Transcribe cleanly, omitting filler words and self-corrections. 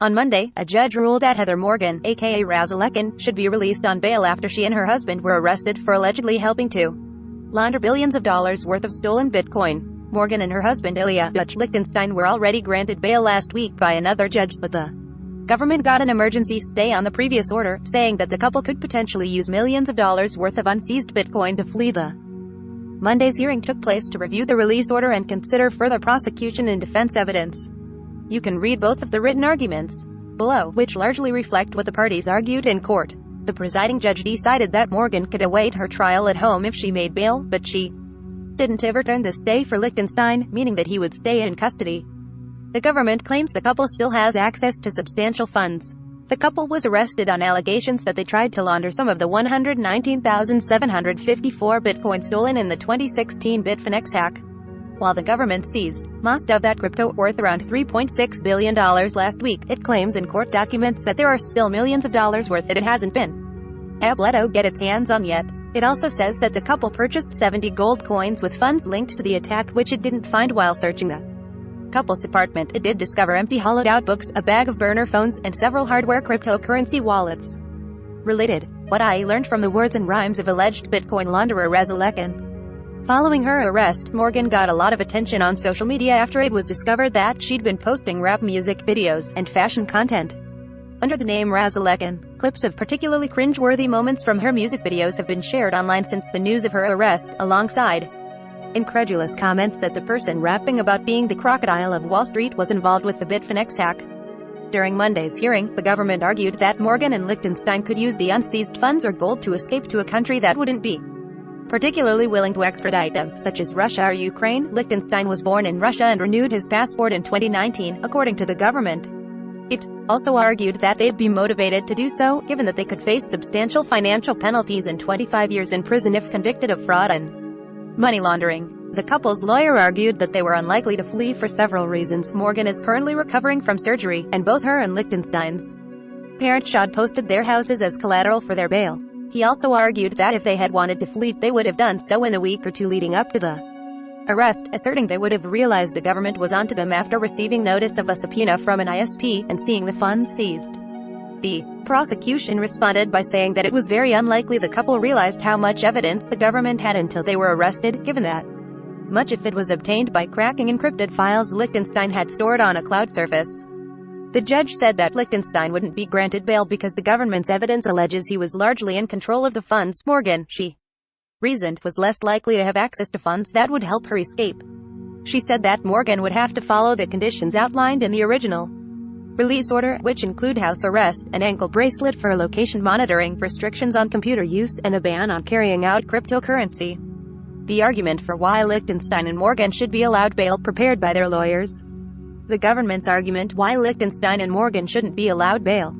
On Monday, a judge ruled that Heather Morgan, aka Razzlekhan, should be released on bail after she and her husband were arrested for allegedly helping to launder billions of dollars worth of stolen Bitcoin. Morgan and her husband Ilya Dutch Lichtenstein were already granted bail last week by another judge, but the government got an emergency stay on the previous order, saying that the couple could potentially use millions of dollars worth of unseized Bitcoin to flee. The Monday's hearing took place to review the release order and consider further prosecution and defense evidence. You can read both of the written arguments below, which largely reflect what the parties argued in court. The presiding judge decided that Morgan could await her trial at home if she made bail, but she didn't overturn the stay for Lichtenstein, meaning that he would stay in custody. The government claims the couple still has access to substantial funds. The couple was arrested on allegations that they tried to launder some of the 119,754 Bitcoin stolen in the 2016 Bitfinex hack, while the government seized most of that crypto, worth around $3.6 billion last week. It claims in court documents that there are still millions of dollars worth that it hasn't been able to get its hands on yet. It also says that the couple purchased 70 gold coins with funds linked to the attack, which it didn't find while searching the couple's apartment. It did discover empty hollowed-out books, a bag of burner phones, and several hardware cryptocurrency wallets. Related, what I learned from the words and rhymes of alleged Bitcoin launderer Razzlekhan. Following her arrest, Morgan got a lot of attention on social media after it was discovered that she'd been posting rap music videos and fashion content under the name Razzlekhan. Clips of particularly cringe-worthy moments from her music videos have been shared online since the news of her arrest, alongside incredulous comments that the person rapping about being the crocodile of Wall Street was involved with the Bitfinex hack. During Monday's hearing, the government argued that Morgan and Lichtenstein could use the unseized funds or gold to escape to a country that wouldn't be particularly willing to extradite them, such as Russia or Ukraine. Lichtenstein was born in Russia and renewed his passport in 2019, according to the government. It also argued that they'd be motivated to do so, given that they could face substantial financial penalties and 25 years in prison if convicted of fraud and money laundering. The couple's lawyer argued that they were unlikely to flee for several reasons. Morgan is currently recovering from surgery, and both her and Lichtenstein's parents had posted their houses as collateral for their bail. He also argued that if they had wanted to flee, they would have done so in the week or two leading up to the arrest, asserting they would have realized the government was onto them after receiving notice of a subpoena from an ISP and seeing the funds seized. The prosecution responded by saying that it was very unlikely the couple realized how much evidence the government had until they were arrested, given that much of it was obtained by cracking encrypted files Lichtenstein had stored on a cloud service. The judge said that Lichtenstein wouldn't be granted bail because the government's evidence alleges he was largely in control of the funds. Morgan, she reasoned, was less likely to have access to funds that would help her escape. She said that Morgan would have to follow the conditions outlined in the original release order, which include house arrest, an ankle bracelet for location monitoring, restrictions on computer use, and a ban on carrying out cryptocurrency. The argument for why Lichtenstein and Morgan should be allowed bail, prepared by their lawyers. The government's argument why Lichtenstein and Morgan shouldn't be allowed bail